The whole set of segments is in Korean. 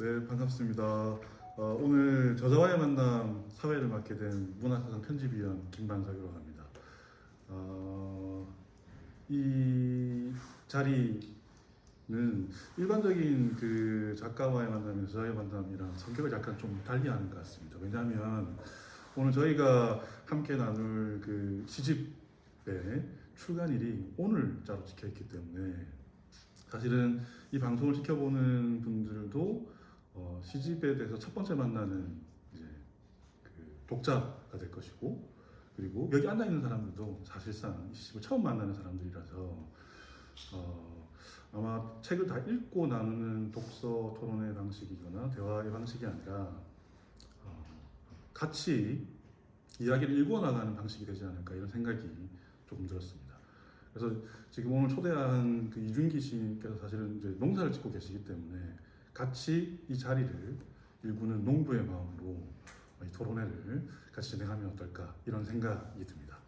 네, 반갑습니다. 오늘 저자와의 만남 사회를 맡게 된 문화사상 편집위원 김반석이라고 합니다. 이 자리는 일반적인 그 작가와의 만남이나 저자와의 만남이랑 성격을 약간 좀 달리하는 것 같습니다. 왜냐하면 오늘 저희가 함께 나눌 그 시집의 출간일이 오늘자로 찍혀 있기 때문에 사실은 이 방송을 지켜보는 분들도 시집에 대해서 첫 번째 만나는 이제 그 독자가 될 것이고, 그리고 여기 앉아 있는 사람들도 사실상 이 시집을 처음 만나는 사람들이라서 아마 책을 다 읽고 나누는 독서 토론의 방식이거나 대화의 방식이 아니라 같이 이야기를 읽어 나가는 방식이 되지 않을까 이런 생각이 조금 들었습니다. 그래서 지금 오늘 초대한 그 이준기 시인께서 사실은 이제 농사를 짓고 계시기 때문에 같이 이 자리를 일구는 농부의 마음으로 이 토론회를 같이 진행하면 어떨까 이런 생각이 듭니다.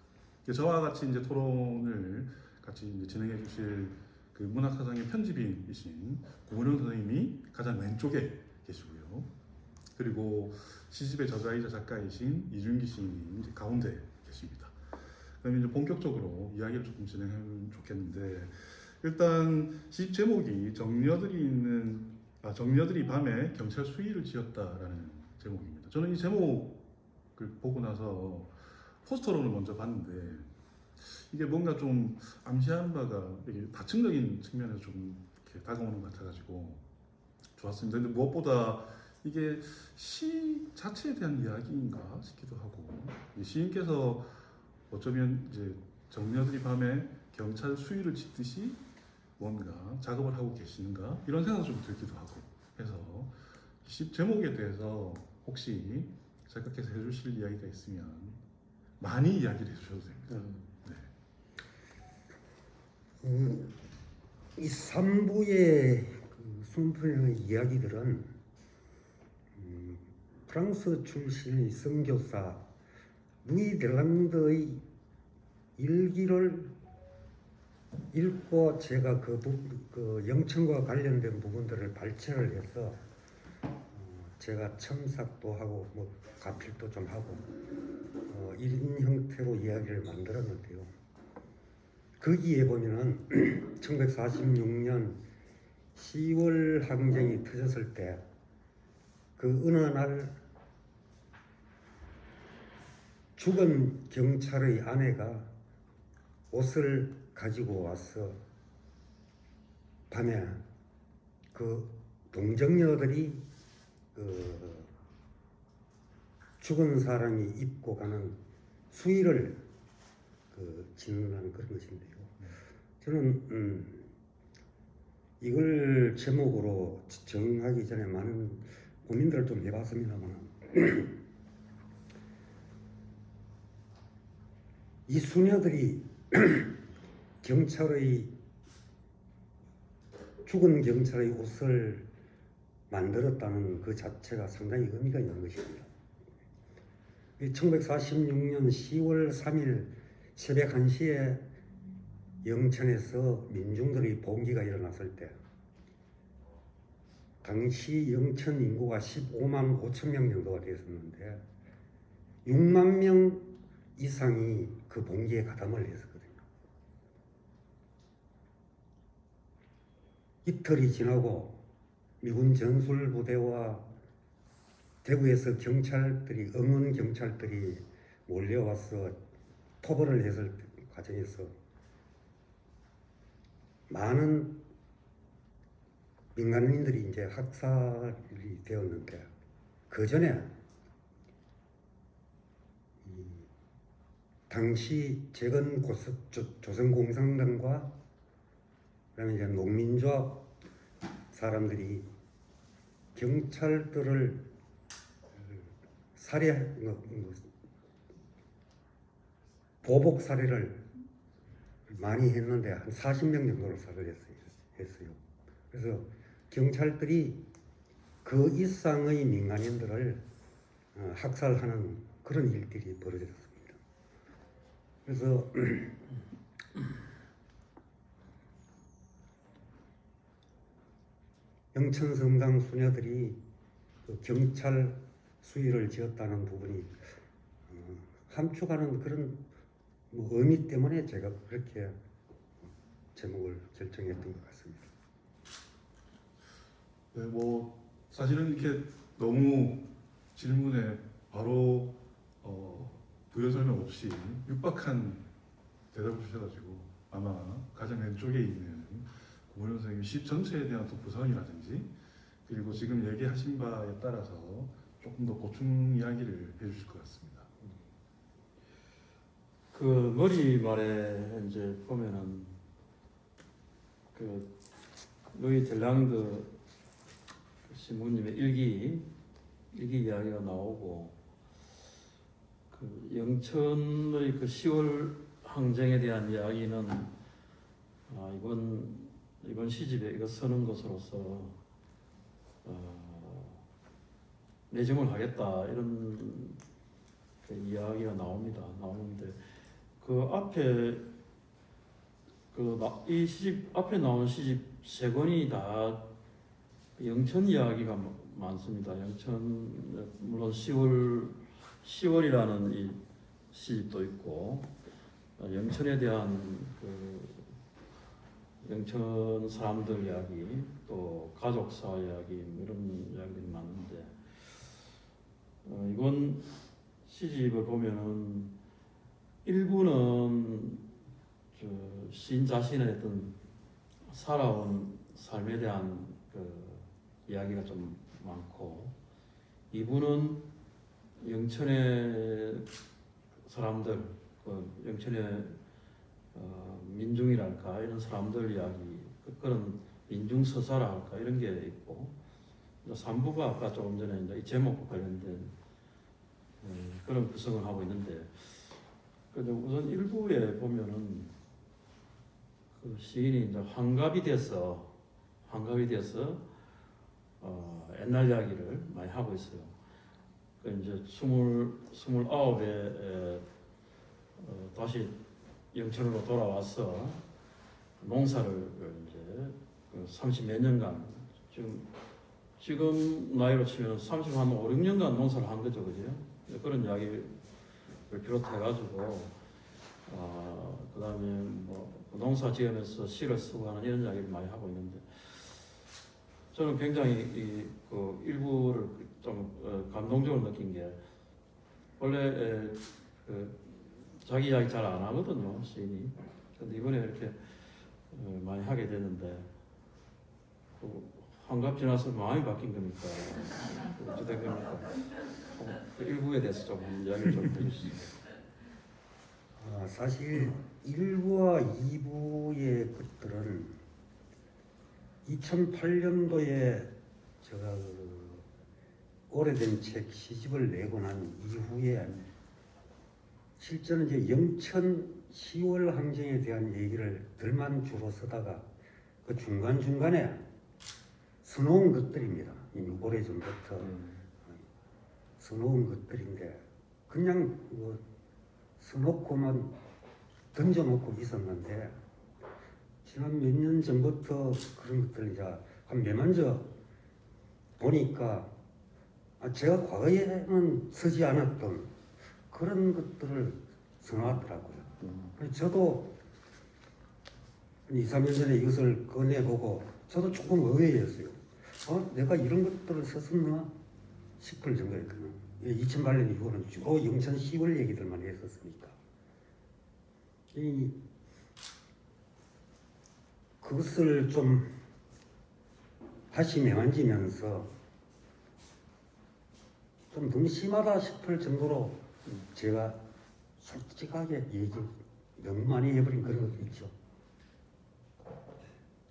저와 같이 이제 토론을 같이 이제 진행해 주실 그 문학사상의 편집인이신 고문영 선생님이 가장 왼쪽에 계시고요. 그리고 시집의 저자이자 작가이신 이준기 시인이 이제 가운데 계십니다. 그럼 이제 본격적으로 이야기를 조금 진행하면 좋겠는데, 일단 시집 제목이 정녀들이 밤에 경찰 수의를 지었다라는 제목입니다. 저는 이 제목을 보고 나서 포스터론을 먼저 봤는데 이게 뭔가 좀 암시하는 바가 이게 다층적인 측면에서 좀 이렇게 다가오는 것 같아가지고 좋았습니다. 근데 무엇보다 이게 시 자체에 대한 이야기인가 싶기도 하고, 시인께서 어쩌면 이제 정녀들이 밤에 경찰 수위를 짓듯이 뭔가 작업을 하고 계시는가 이런 생각도 좀 들기도 하고 해서 시 제목에 대해서 혹시 작가께서 해주실 이야기가 있으면 많이 이야기를 해주셔도 됩니다. 네. 이 3부의 그 순풍의 이야기들은 프랑스 출신의 선교사 루이 델랑드의 일기를 읽고 제가 그 영천과 관련된 부분들을 발췌를 해서 제가 첨삭도 하고 뭐 가필도 좀 하고 이런 형태로 이야기를 만들었는데요. 거기에 보면은 1946년 10월 항쟁이 터졌을 때 그 어느 날 죽은 경찰의 아내가 옷을 가지고 와서 밤에 그 동정녀들이 그 죽은 사람이 입고 가는 수의를 그 짓는다는 그런 것인데요. 저는 이걸 제목으로 정하기 전에 많은 고민들을 좀 해봤습니다만 이 수녀들이 죽은 경찰의 옷을 만들었다는 그 자체가 상당히 의미가 있는 것입니다. 1946년 10월 3일 새벽 1시에 영천에서 민중들의 봉기가 일어났을 때 당시 영천 인구가 15만 5천 명 정도가 되었었는데 6만 명 이상이 그 봉기에 가담을 했었거든요. 이틀이 지나고 미군 전술부대와 대구에서 응원 경찰들이 몰려와서 토벌을 했을 과정에서 많은 민간인들이 이제 학살이 되었는데, 그 전에 당시 재건 조선공산당과 그다음에 이제 농민조합 사람들이 경찰들을 보복 살해를 많이 했는데 한 40명 정도를 살해를 했어요. 그래서 경찰들이 그 이상의 민간인들을 학살하는 그런 일들이 벌어졌습니다. 그래서 영천성당 수녀들이 그 경찰 수위를 지었다는 부분이 함축하는 그런 뭐 의미 때문에 제가 그렇게 제목을 결정했던 것 같습니다. 네, 뭐 사실은 이렇게 너무 질문에 바로 부연 설명 없이 육박한 대답을 주셔가지고 아마 가장 왼쪽에 있는 고문현 선생님 시 전체에 대한 또 구성이라든지 그리고 지금 얘기하신 바에 따라서 조금 더 보충 이야기를 해주실 것 같습니다. 그 머리말에 이제 보면은 그 루이 델랑드 신부님의 일기 이야기가 나오고 그 영천의 그 10월 항쟁에 대한 이야기는 이번 시집에 이거 쓰는 것으로서 내정을 하겠다 이런 그 이야기가 나오는데 그 앞에 이 시집 앞에 나온 시집 세 권이 다 영천 이야기가 많습니다. 영천 물론 10월이라는 이 시집도 있고 영천에 대한 그 영천 사람들 이야기 또 가족사 이야기 이런 이야기들이 많은데 이번 시집을 보면은 일부는 시인 자신의 어떤 살아온 삶에 대한 그 이야기가 좀 많고 이부는 영천의 사람들, 영천의 민중이랄까 이런 사람들 이야기 그런 민중 서사라 할까 이런 게 있고 3부가 아까 조금 전에 이제 이 제목과 관련된 그런 구성을 하고 있는데 우선 1부에 보면은 그 시인이 이제 환갑이 돼서 옛날 이야기를 많이 하고 있어요. 그 이제 29에 다시 영천으로 돌아와서 농사를 이제 30몇 년간 지금 나이로 치면 30한 5, 6년간 농사를 한 거죠, 그죠? 그런 이야기를 비롯해가지고 그다음에 뭐 농사 지으면서 시를 쓰고 하는 이런 이야기를 많이 하고 있는데 저는 굉장히 그 일부를 좀 감동적으로 느낀 게 원래 그 자기 이야기 잘 안 하거든요 시인이. 근데 이번에 이렇게 많이 하게 되는데 그 환갑 지나서 마음이 바뀐 겁니까? 어떻게 된 겁니까? 그 일부에 대해서 조금 이야기를 좀 해주시죠. 사실 1부와 2부의 것들은 2008년도에 제가 그 오래된 책 시집을 내고 난 이후에 실제는 이제 영천 10월 항쟁에 대한 얘기를 들만 주로 쓰다가 그 중간중간에 써놓은 것들입니다. 이미 오래전부터 써놓은 것들인데 그냥 뭐 써놓고만 던져놓고 있었는데 지난 몇 년 전부터 그런 것들 이제 한 매만져 보니까 제가 과거에는 쓰지 않았던 그런 것들을 써놨더라고요. 저도 2, 3년 전에 이것을 꺼내보고 저도 조금 의외였어요. 내가 이런 것들을 썼었나 싶을 정도였거든요. 2008년 이후로는 주로 영천 10월 얘기들만 했었으니까. 그것을 좀 다시 매만지면서 좀 너무 심하다 싶을 정도로 제가 솔직하게 얘기 너무 많이 해버린 그런 것도 있죠.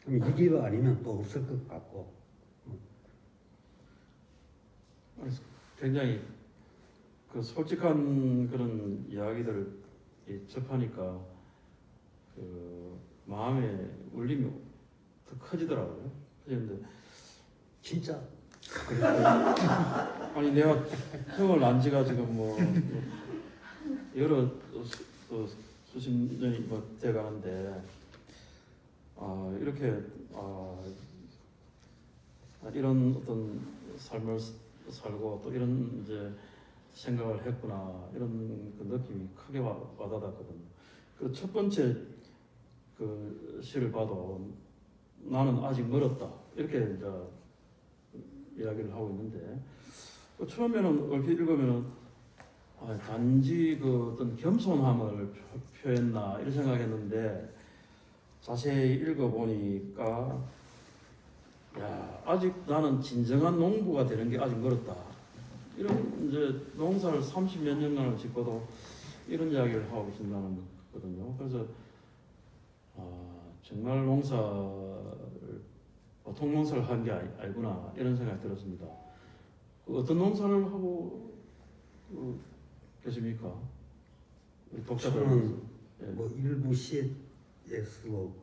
그럼 이 기회가 아니면 또 없을 것 같고. 굉장히 그 솔직한 그런 이야기들을 접하니까 그 마음의 울림이 더 커지더라고요. 그런데 진짜 아니 내가 형을 안 지가 지금 뭐 여러 수십 년이 뭐 돼가는데 이렇게 이런 어떤 삶을 살고 또 이런 이제 생각을 했구나 이런 그 느낌이 크게 와닿았거든요. 그 첫 번째 그 시를 봐도 나는 아직 멀었다 이렇게 이제 이야기를 하고 있는데 그 처음에는 얼핏 읽으면은 단지 그 어떤 겸손함을 표했나 이런 생각했는데 자세히 읽어보니까 야 아직 나는 진정한 농부가 되는 게 아직 멀었다. 이런 이제 농사를 30몇 년간을 짓고도 이런 이야기를 하고 계신다는 거거든요. 그래서 정말 농사를 보통 농사를 한 게 아니구나 이런 생각이 들었습니다. 어떤 농사를 하고 계십니까? 우리 독자들. 저는 예. 뭐 일부 시에서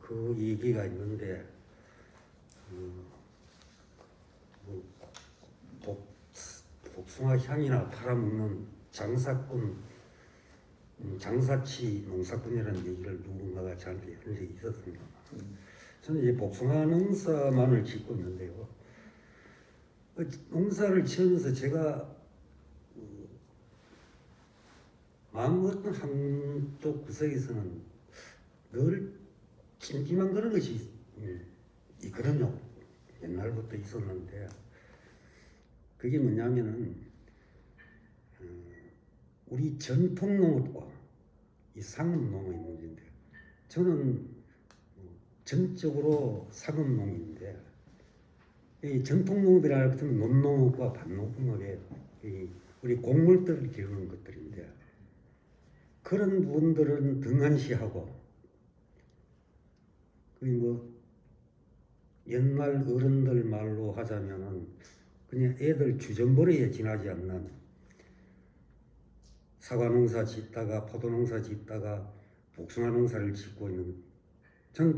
그 얘기가 있는데 뭐 복숭아 향이나 팔아먹는 장사꾼, 장사치 농사꾼이라는 얘기를 누군가가 저한테 한 적이 있었습니다. 저는 이제 복숭아 농사만을 짓고 있는데요. 농사를 지으면서 제가 마음 어떤 한쪽 구석에서는 늘 찜찜한 그런 것이 있거든요. 옛날부터 있었는데 그게 뭐냐면은 우리 전통 농업과 이 상업 농업의 문제인데 저는 전적으로 상업 농인데 이 전통 농업이라 하면 논농업과 밭농업이에요. 우리 곡물들을 기르는 것들인데 그런 부분들은 등한시하고 뭐 옛날 어른들 말로 하자면은 그냥 애들 주전부리에 지나지 않는 사과 농사 짓다가 포도 농사 짓다가 복숭아 농사를 짓고 있는 저는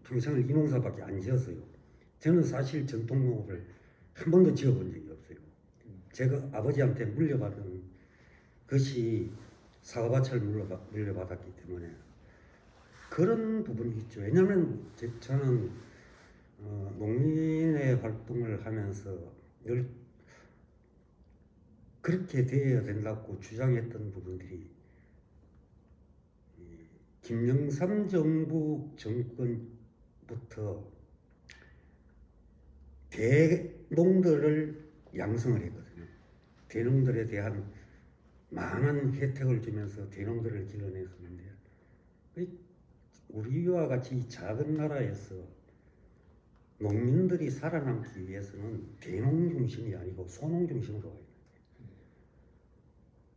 평생을 이 농사밖에 안 지었어요. 저는 사실 전통 농업을 한 번도 지어본 적이 없어요. 제가 아버지한테 물려받은 것이 사과밭을 물려받았기 때문에 그런 부분이 있죠. 왜냐하면 저는 농민의 활동을 하면서 늘 그렇게 되어야 된다고 주장했던 부분들이 김영삼 정부 정권부터 대농들을 양성을 했거든요. 대농들에 대한 많은 혜택을 주면서 대농들을 길러냈었는데 우리와 같이 작은 나라에서 농민들이 살아남기 위해서는 대농 중심이 아니고 소농 중심으로 가야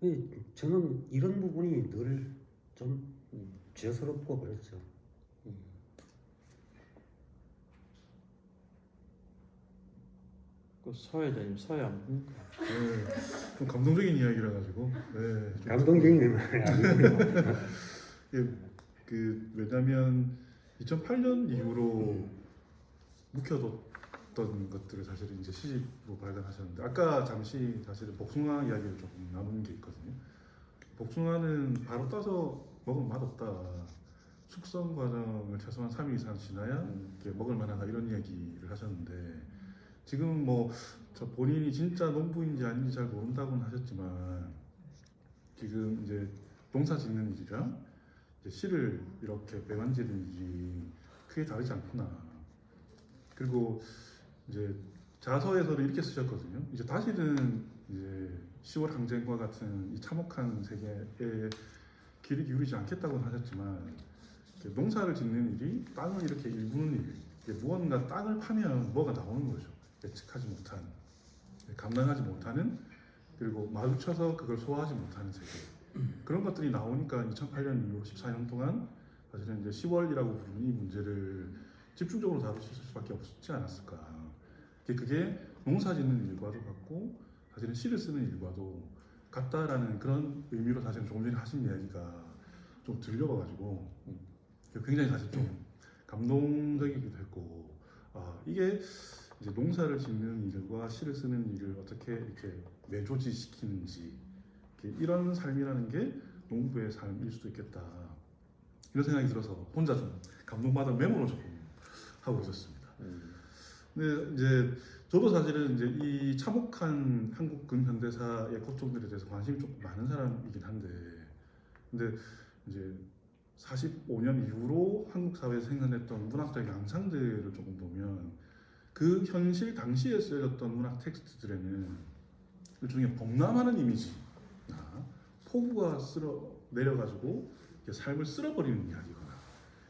돼요. 저는 이런 부분이 늘 좀 죄스럽고 그렇죠. 그 서회자님 서회 안 봅니까? 네, 좀 감동적인 이야기라 가지고 네, 좀 감동적인 말이 아니고요. 왜냐하면 2008년 이후로 묵혀뒀던 것들을 사실은 이제 시집으로 발간하셨는데 아까 잠시 사실은 복숭아 이야기를 조금 나눈 게 있거든요. 복숭아는 바로 따서 먹으면 맛없다. 숙성 과정을 최소한 3일 이상 지나야 이렇게 먹을 만하다 이런 이야기를 하셨는데 지금 뭐 저 본인이 진짜 농부인지 아닌지 잘 모른다고는 하셨지만 지금 이제 농사 짓는 일이랑 이제 씨를 이렇게 매만지는 일이 크게 다르지 않구나. 그리고 이제 자서에서도 이렇게 쓰셨거든요. 이제 다시는 이제 10월 항쟁과 같은 이 참혹한 세계에 귀를 기울이지 않겠다고는 하셨지만 농사를 짓는 일이 땅을 이렇게 일구는 일, 무언가 땅을 파면 뭐가 나오는 거죠. 예측하지 못한, 감당하지 못하는, 그리고 마주쳐서 그걸 소화하지 못하는 세계. 그런 것들이 나오니까 2008년 이후 14년 동안 사실은 이제 10월이라고 부르는 이 문제를 집중적으로 다루실 수밖에 없지 않았을까. 그게 농사 짓는 일과도 같고 사실은 시를 쓰는 일과도 같다라는 그런 의미로 사실 조금 전에 하신 이야기가 좀 들려와가지고 굉장히 사실 좀 감동적이기도 했고 이게 이제 농사를 짓는 일과 시를 쓰는 일을 어떻게 이렇게 매조지시키는지 이런 삶이라는 게 농부의 삶일 수도 있겠다 이런 생각이 들어서 혼자 좀 감동받은 메모로 조금 하고 있었습니다. 근데 이제 저도 사실은 이제 이 참혹한 한국 근현대사의 고통들에 대해서 관심이 좀 많은 사람이긴 한데, 근데 이제 45년 이후로 한국 사회에서 생겨났던 문학적인 양상들을 조금 보면 그 현실 당시에 쓰여졌던 문학 텍스트들에는 일종의 범람하는 이미지나 폭우가 쓸어 내려가지고 삶을 쓸어버리는 이야기거나,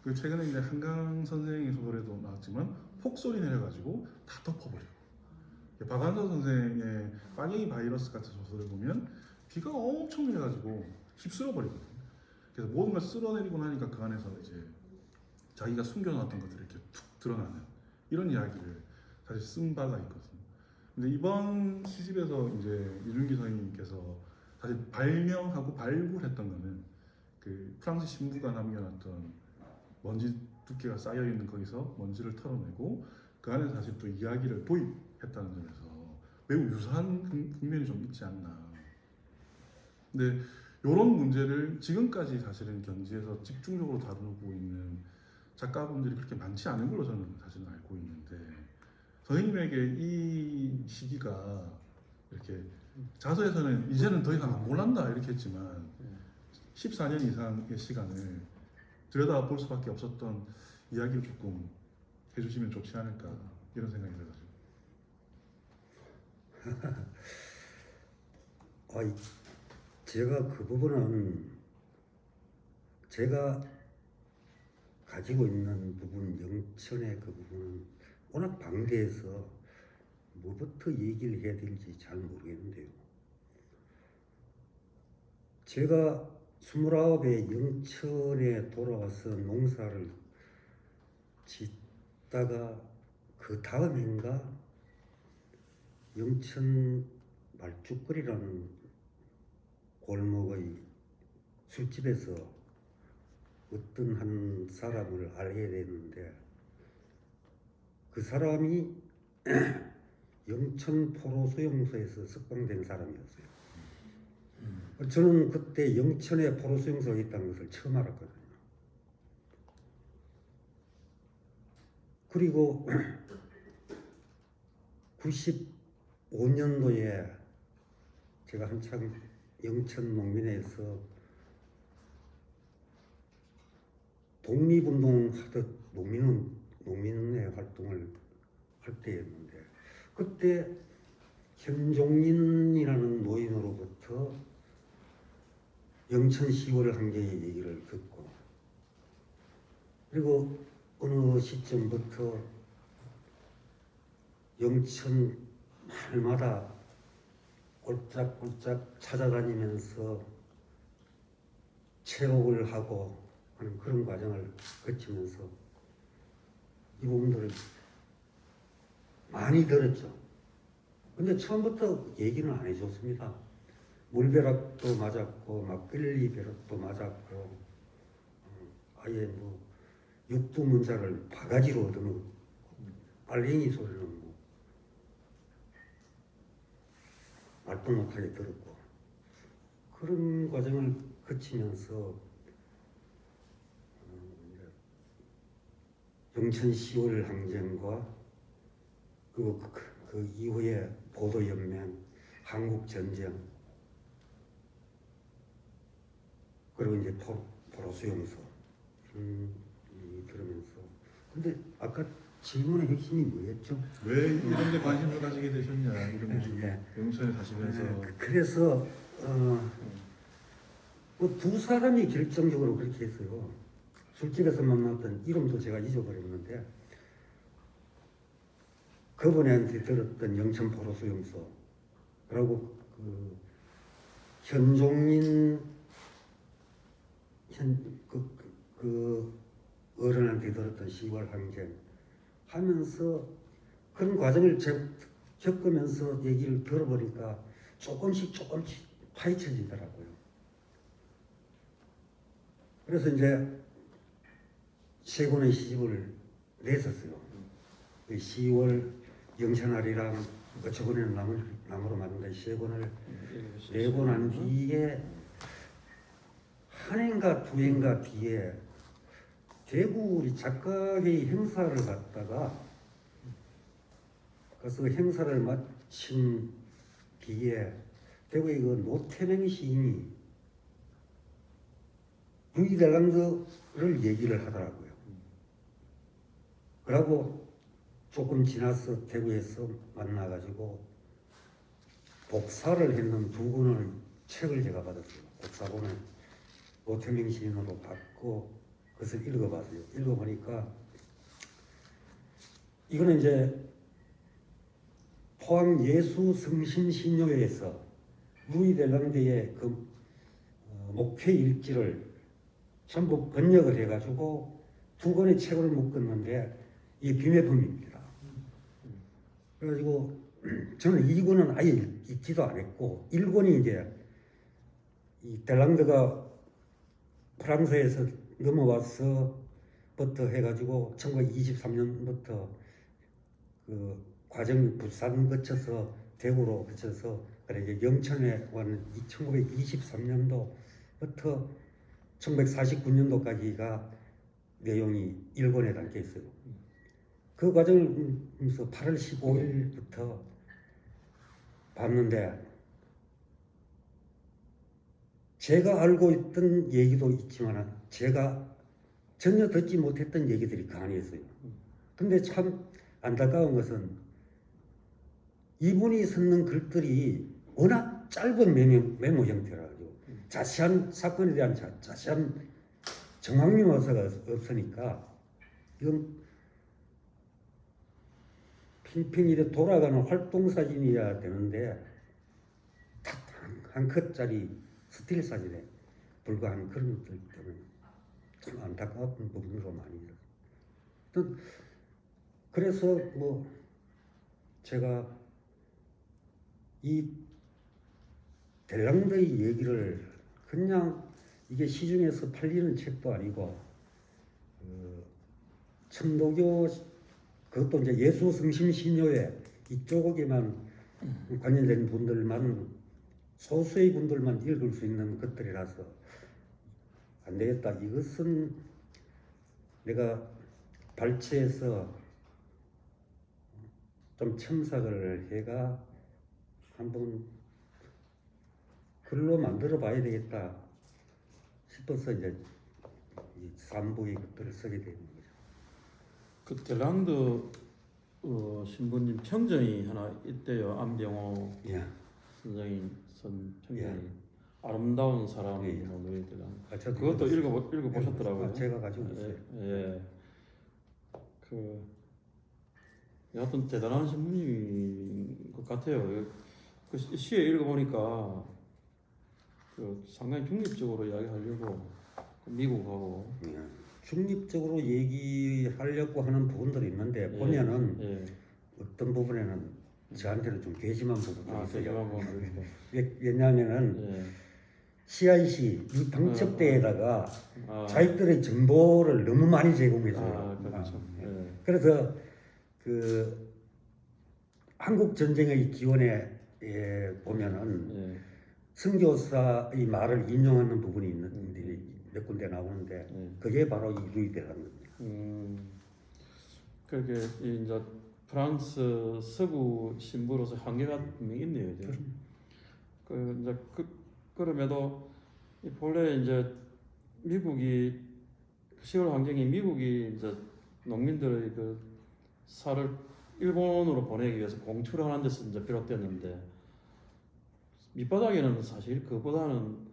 그 최근에 이제 한강 선생의 소설에도 나왔지만 폭설이 내려가지고 다 덮어버리고, 박완서 선생의 빨갱이 바이러스 같은 소설을 보면 비가 엄청 내려가지고 휩쓸어버리거든요. 그래서 모든 걸 쓸어내리고 나니까 그 안에서 이제 자기가 숨겨놨던 것들이 이렇게 툭 드러나는 이런 이야기를 사실 쓴 바가 있거든요. 근데 이번 시집에서 이제 이준기 선생님께서 사실 발명하고 발굴했던 거는 그 프랑스 신부가 남겨놨던 먼지 두께가 쌓여 있는 거기서 먼지를 털어내고 그 안에 사실 또 이야기를 도입했다는 점에서 매우 유사한 국면이 좀 있지 않나. 근데 이런 문제를 지금까지 사실은 견지에서 집중적으로 다루고 있는 작가분들이 그렇게 많지 않은 걸로 저는 사실은 알고 있는데, 선생님에게 이 시기가 이렇게 자서에서는 이제는 더 이상 안 몰란다 이렇게 했지만 14년 이상의 시간을 들여다볼 수밖에 없었던 이야기를 조금 해주시면 좋지 않을까 이런 생각이 들어가지고. 아, 제가 그 부분은 제가 가지고 있는 부분, 영천의 그 부분은 워낙 방대해서 뭐부터 얘기를 해야 될지 잘 모르겠는데요. 제가 29에 영천에 돌아와서 농사를 짓다가 그 다음 해인가 영천 말죽거리라는 골목의 술집에서 어떤 한 사람을 알게 됐는데, 그 사람이 영천 포로 수용소에서 석방된 사람이었어요. 저는 그때 영천에 포로 수용소가 있다는 것을 처음 알았거든요. 그리고 95년도에 제가 한창 영천 농민회에서 독립운동 하듯 농민회 활동을 할 때였는데, 그때 현종린이라는 노인으로부터 영천 10월 항쟁의 얘기를 듣고, 그리고 어느 시점부터 영천 마을마다 꼴짝꼴짝 찾아다니면서 체록을 하고 하는 그런 과정을 거치면서 이 부분들을 많이 들었죠. 근데 처음부터 얘기는 안 해줬습니다. 물벼락도 맞았고 막걸리 벼락도 맞았고, 아예 뭐 육두문자를 바가지로 얻어먹고 빨갱이 소리는 뭐 말도 못하게 들었고, 그런 과정을 거치면서 영천 10월 항쟁과 그 이후에 보도연맹, 한국전쟁, 그리고 이제 포로수용소 들으면서, 근데 아까 질문의 핵심이 뭐였죠? 왜 이런 데 관심을 가지게 되셨냐 이런 게 좀 네. 영천에 사시면서. 그래서 두 사람이 결정적으로 그렇게 했어요. 술집에서 만났던 이름도 제가 잊어버렸는데, 그분한테 들었던 영천 포로수용소, 그리고 그 현종인 그 어른한테 들었던 10월 항쟁 하면서 그런 과정을 겪으면서 얘기를 들어보니까 조금씩 파헤쳐지더라고요. 그래서 이제 세 권의 시집을 냈었어요. 그 10월 영천아리랑 어처구니는 나무로 만든 세 권을 내고 난 뒤에 한 해인가 두 해인가 뒤에 대구 우리 작가회의 행사를 갔다가 그래서 행사를 마친 뒤에 대구의 그 노태명 시인이 루이델랑드를 얘기를 하더라고요. 그러고 조금 지나서 대구에서 만나가지고 복사를 했는 두 권의 책을 제가 받았어요. 복사본을 노태명 시인으로 받고 그것을 읽어봤어요. 읽어보니까 이거는 이제 포항 예수성심신료회에서 루이델랑드의 그 목회 일지를 전부 번역을 해가지고 두 권의 책을 묶었는데 이게 비매품입니다. 그래가지고 저는 이 권은 아예 읽지도 않았고 1권이 이제 이 델랑드가 프랑스에서 넘어와서부터 해가지고 1923년부터 그 과정 부산 거쳐서 대구로 거쳐서 그래 이제 영천에 온 1923년도부터 1949년도까지가 내용이 1권에 담겨 있어요. 그 과정을 보면서 8월 15일부터 봤는데 제가 알고 있던 얘기도 있지만 제가 전혀 듣지 못했던 얘기들이 많이 있어요. 근데 참 안타까운 것은 이분이 쓰는 글들이 워낙 짧은 메모 형태라고 자세한 사건에 대한 자세한 정황 묘사가 없으니까 이건 핑핑이 돌아가는 활동사진이어야 되는데 한 컷짜리 스틸 사진에 불과한 그런 것들 때문에 참 안타까웠던 부분으로 많이 있어요. 그래서 뭐 제가 이 델랑드의 얘기를 그냥 이게 시중에서 팔리는 책도 아니고 천도교 그것도 이제 예수성심신료회 이쪽에만 관련된 분들만 소수의 분들만 읽을 수 있는 것들이라서 안 되겠다. 이것은 내가 발췌해서 좀 첨삭을 해가 한번 글로 만들어 봐야 되겠다 싶어서 이제 이 3부의 것들을 쓰게 되는 거죠. 그 델랑드 신부님 평전이 하나 있대요. 안병호 예. 선생님 쓴 평전이 예. 아름다운 사람 예. 노예 델랑드. 아, 저도 그것도 읽었어요. 읽어보셨더라고요. 아, 제가 가지고 있어요. 예. 여하튼 대단한 신부님인 것 같아요. 그 시에 읽어보니까 그 상당히 중립적으로 이야기하려고 미국하고 예. 중립적으로 얘기하려고 하는 부분들이 있는데 보면은 예. 어떤 부분에는 저한테는 좀 괘씸한 부분이 대단한 있어요. 분들 왜냐하면은 예. CIC 이 방첩대에다가 아, 자기들의 정보를 너무 많이 제공해줘요. 그렇죠. 예. 그래서 그 한국 전쟁의 기원에 보면은 예. 선교사의 말을 인용하는 부분이 있는데 몇 군데 나오는데 예. 그게 바로 이 루이델라는 겁니다. 그렇게 이제 프랑스 서구 신부로서 한계가 분명히 있네요. 이제. 그 이제 그럼에도 본래 이제 미국이 시골 환경이 미국이 이제 농민들의 그 살을 일본으로 보내기 위해서 공출을 하는 데서 이제 비롯됐는데 밑바닥에는 사실 그보다는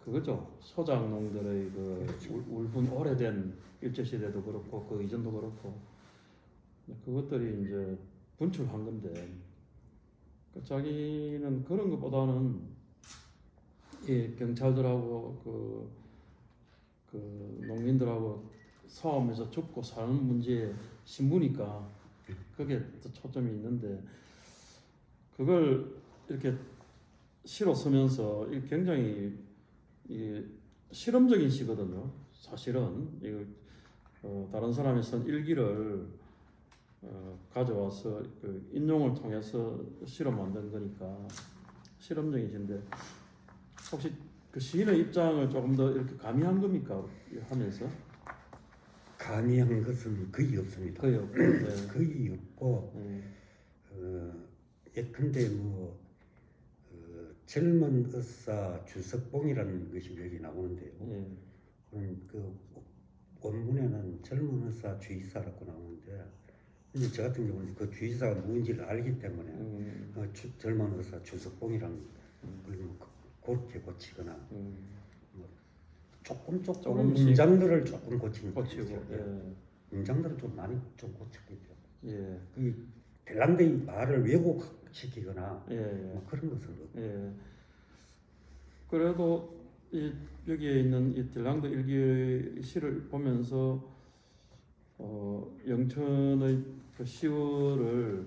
그거죠. 소작농들의 그 울분 오래된 일제시대도 그렇고 그 이전도 그렇고 그것들이 이제 분출한 건데 자기는 그런 것보다는 이 경찰들하고 그 농민들하고 싸우면서 죽고 사는 문제에 신부니까 그게 또 초점이 있는데 그걸 이렇게 시로 쓰면서 굉장히 실험적인 시거든요. 사실은 다른 사람이 쓴 일기를 가져와서 그 인용을 통해서 시로 만든 거니까 실험적인 시인데 혹시 그 시인의 입장을 조금 더 이렇게 가미한 겁니까? 하면서 가미한 것은 거의 없습니다. 거의 없고 네. 거의 없고 네. 예컨대 뭐 젊은 의사 주석봉이라는 것이 여기 나오는데요. 예. 그 원문에는 젊은 의사 주의사라고 나오는데 근데 저 같은 경우는 그 주의사가 누군지를 알기 때문에 젊은 의사 주석봉이라는 걸 뭐 그렇게 고치거나 뭐 조금씩 문장들을 조금 고치는 고치고. 거죠. 예. 문장들은 좀 많이 좀 고쳤겠죠. 예. 이 핀란드의 말을 왜곡시키거나 예. 뭐 그런 것은 없고. 예. 그래도 여기에 있는 이 딜랑드 일기의 시를 보면서 영천의 그 시를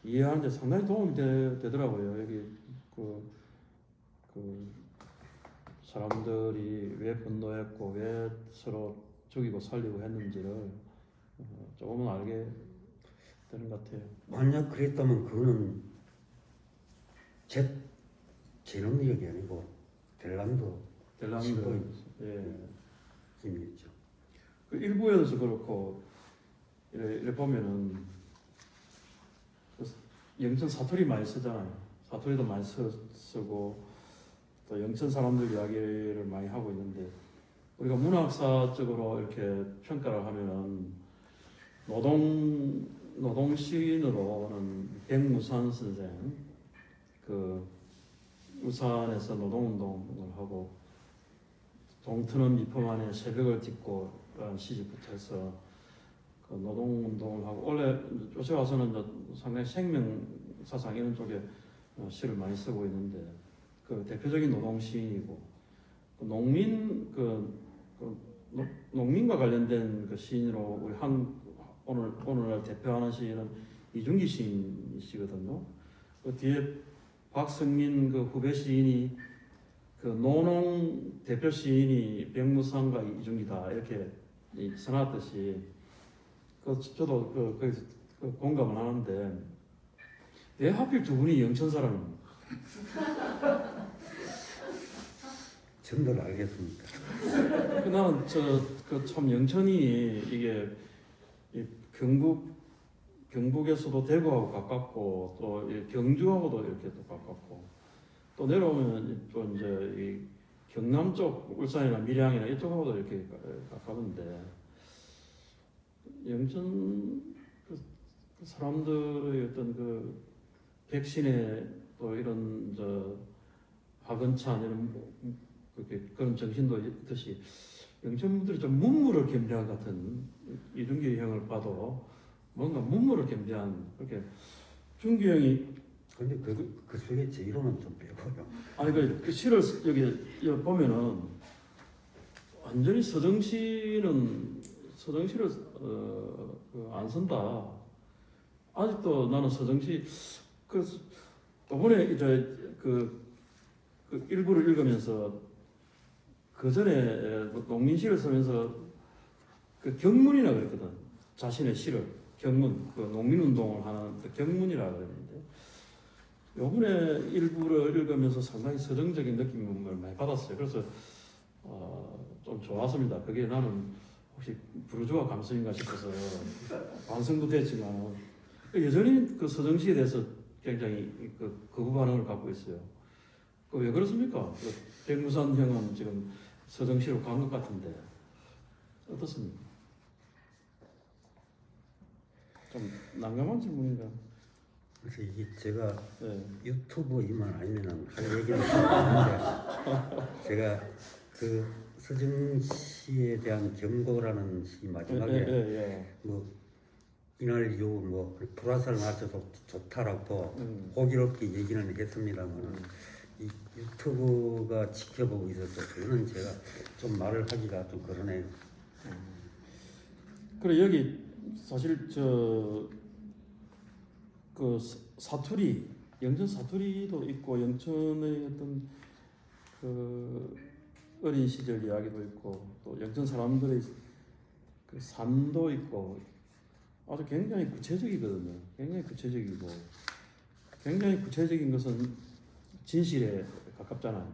이해하는 데 상당히 도움이 되더라고요. 여기 그 사람들이 왜 분노했고 왜 서로 죽이고 살리고 했는지를 조금은 알게 되는 것 같아요. 만약 그랬다면 그거는 제 능력이 아니고 델란드 딜랑드. 예. 힘이죠. 그 일부에서 그렇고 이래 보면은 그 영천 사투리 많이 쓰잖아요. 사투리도 많이 쓰고 또 영천 사람들 이야기를 많이 하고 있는데 우리가 문학사적으로 이렇게 평가를 하면은 노동 시인으로는 백무산 선생 그 우산에서 노동운동을 하고 동트는 미포만에 새벽을 딛고 라는 시집부터 해서 그 노동운동을 하고 원래 요새 와서는 상당히 생명사상 이런 쪽에 시를 많이 쓰고 있는데 그 대표적인 노동 시인이고 그 농민과 관련된 그 시인으로 우리 오늘날 대표하는 시인은 이중기 시인이시거든요. 그 뒤에 박성민 그 후배 시인이 그 노농 대표 시인이 백무상과 이중기다 이렇게 써놨듯이 저도 거기서 공감을 하는데 왜 하필 두 분이 영천 사람입니까? 전들 알겠습니까? 나는 참 영천이 이게 이 경북에서도 대구하고 가깝고 또 이 경주하고도 이렇게 또 가깝고 또 내려오면 또 이제 이 경남 쪽 울산이나 밀양이나 이쪽하고도 이렇게 가까운데 영천 그 사람들의 어떤 그 백신의 또 이런 학은찬 이런 그런 정신도 있듯이 영천 분들이 좀 문무를 겸비한 같은 이준기 형을 봐도 뭔가 문무를 겸비한 그렇게 준기 형이 근데 그 속에 제 이론은 좀 빼고요. 아니 그 시를 여기 보면은 완전히 서정시를 안 쓴다. 아직도 나는 서정시 그 이번에 이제 그 일부를 읽으면서 그 전에 농민시를 쓰면서 그 경문이라 그랬거든. 자신의 시를 경문 그 농민운동을 하는 그 경문이라 그랬는데 요번에 일부를 읽으면서 상당히 서정적인 느낌을 많이 받았어요. 그래서 좀 좋았습니다. 그게 나는 혹시 부르주아 감성인가 싶어서 반성도 됐지만 여전히 그 서정시에 대해서 굉장히 거부 반응을 갖고 있어요. 왜 그렇습니까? 백무산 형은 지금 서정시로 간 것 같은데 어떻습니까? 좀 난감한 질문인가? 그래서 이게 제가 네. 유튜브이만 아니면은 할 얘기는 있는데 제가 그 서정시에 대한 경고라는 시 마지막에 뭐 이날 이후 뭐 불화살 맞아도 좋다라고 호기롭게 얘기는 했습니다만 이 유튜브가 지켜보고 있어서 그거는 제가 좀 말을 하기가 좀 그러네요. 그래 여기 사실 그 사투리 영천 사투리도 있고 영천의 어떤 그 어린 시절 이야기도 있고 또 영천 사람들의 그 삶도 있고 아주 굉장히 구체적이거든요. 굉장히 구체적이고 굉장히 구체적인 것은 진실에 가깝잖아요.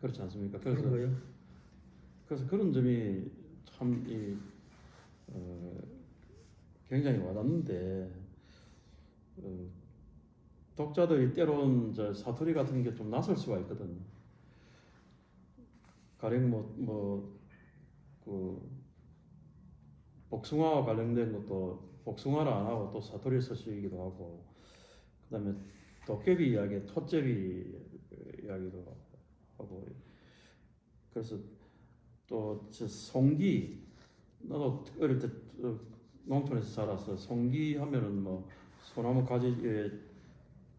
그렇지 않습니까? 그래서 그런 점이 참 굉장히 와닿는데 독자들이 때로는 이제 사투리 같은 게 좀 낯설 수가 있거든요. 가령 그 복숭아와 관련된 것도 복숭아를 안 하고 또 사투리를 쓰시기도 하고, 그다음에 도깨비 이야기, 톳제비 이야기도 하고, 그래서 또 저 송기, 나도 어릴 때 농촌에서 자라서 송기 하면은 뭐 소나무 가지에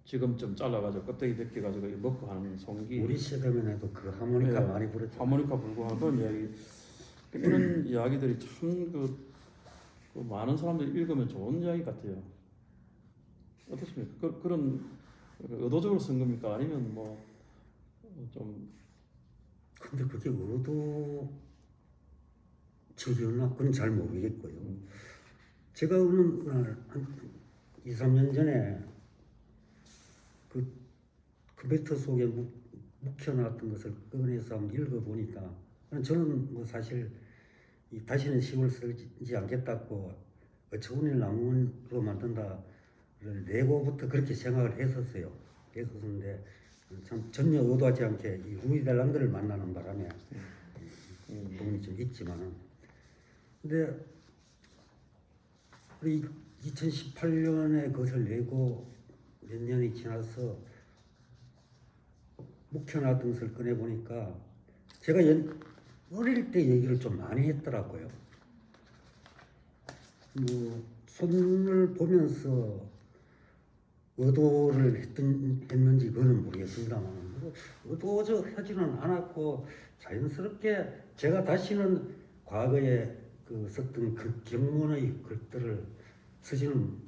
지금쯤 잘라가지고 껍데기 벗겨가지고 먹고 하는 송기. 우리 시대만 해도 그 하모니카 네, 많이 부르죠. 하모니카 불고 하는 그런 이야기, 이런 이야기들이 참 그 많은 사람들이 읽으면 좋은 이야기 같아요. 어떻습니까? 그런 의도적으로 쓴 겁니까? 아니면 뭐 좀 근데 그게 의도적이었나? 그건 잘 모르겠고요. 제가 어느 날 한 2, 3년 전에 그 컴퓨터 속에 묵혀놨던 것을 꺼내서 한번 읽어보니까 저는 뭐 사실 다시는 시를 쓰지 않겠다고 어처구니 나무로 만든다를 내고부터 그렇게 생각을 했었어요. 했었는데 참 전혀 의도하지 않게 이 루이달랑드를 만나는 바람에 부분이 좀 있지만은, 근데 우리 2018년에 그것을 내고 몇 년이 지나서 묵혀놨던 것을 꺼내보니까 제가 어릴 때 얘기를 좀 많이 했더라고요. 뭐 손을 보면서 의도를 했는지 그거는 모르겠습니다만 의도하지는 않았고 자연스럽게 제가 다시는 과거에 그 썼던 그 경문의 글들을 쓰지는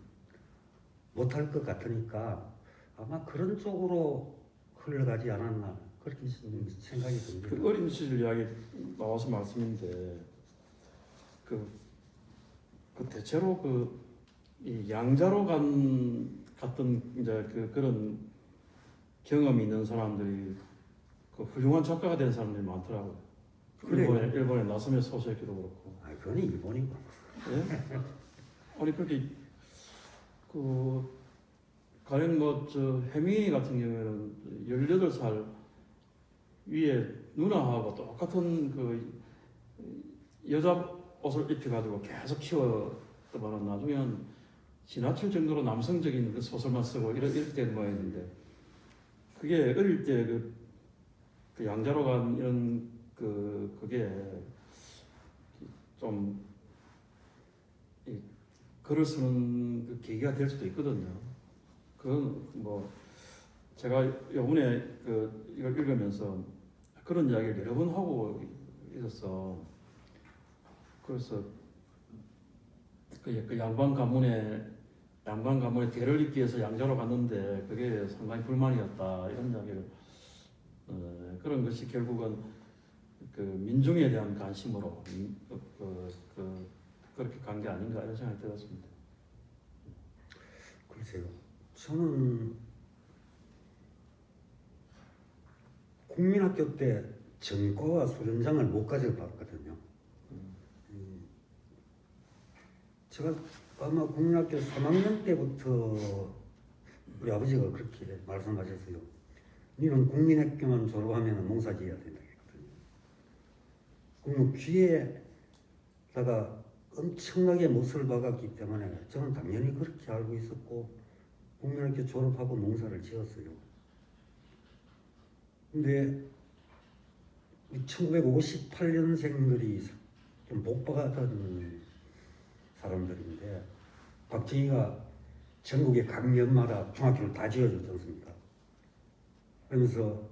못할 것 같으니까 아마 그런 쪽으로 흘러가지 않았나 그렇게 생각이 듭니다. 그 어린 시절 이야기 나와서 말씀인데 그 대체로 이 양자로 같은 이제 그런 경험이 있는 사람들이 그 훌륭한 작가가 된 사람들이 많더라고요. 그래요. 일본의 나섬의 소설기도 그렇고. 아, 그건 일본이고. 예? 아니 그렇게 가령 저 해밍웨이 같은 경우에는 18살 위에 누나하고 똑같은 여자 옷을 입혀가지고 계속 키웠더만 나중에는 지나칠 정도로 남성적인 그 소설만 쓰고 이렇게 된 모양인데, 그게 어릴 때 그 양자로 간 이런 그게 좀 이 글을 쓰는 그 계기가 될 수도 있거든요. 그건 뭐 제가 요번에 이걸 읽으면서 그런 이야기를 여러 번 하고 있었어. 그래서 그 양반 가문에 대를 잇기 위해서 양자로 갔는데 그게 상당히 불만이었다 이런 이야기를, 그런 것이 결국은 그 민중에 대한 관심으로 그렇게 간 게 아닌가 이런 생각이 들었습니다. 글쎄요. 저는 국민학교 때 전과와 수련장을 못 가져봤거든요. 제가 아마 국민학교 3학년 때부터 우리 아버지가 그렇게 말씀하셨어요. 너는 국민학교만 졸업하면 농사지어야 된다. 그러면 귀에다가 엄청나게 못을 박았기 때문에 저는 당연히 그렇게 알고 있었고 국민학교 졸업하고 농사를 지었어요. 근데 1958년생들이 좀 복받았던 사람들인데 박정희가 전국의 각 연마다 중학교를 다 지어줬지 않습니까? 그러면서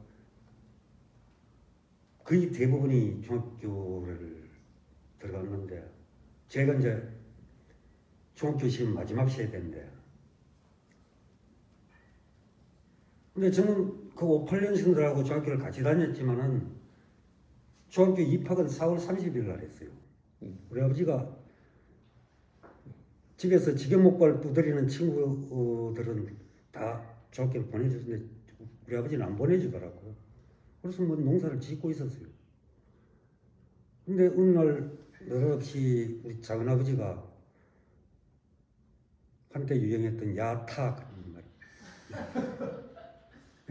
거의 대부분이 중학교를 들어갔는데 제가 이제 중학교 시험 마지막 세대인데, 근데 저는 그 58년생들하고 중학교를 같이 다녔지만은 중학교 입학은 4월 30일 날 했어요. 우리 아버지가 집에서 지경목발 두드리는 친구들은 다 중학교를 보내줬는데 우리 아버지는 안 보내주더라고요. 그래서 뭐 농사를 짓고 있었어요. 근데 어느 날 느닷없이 우리 작은아버지가 한때 유행했던 야타 같은 말,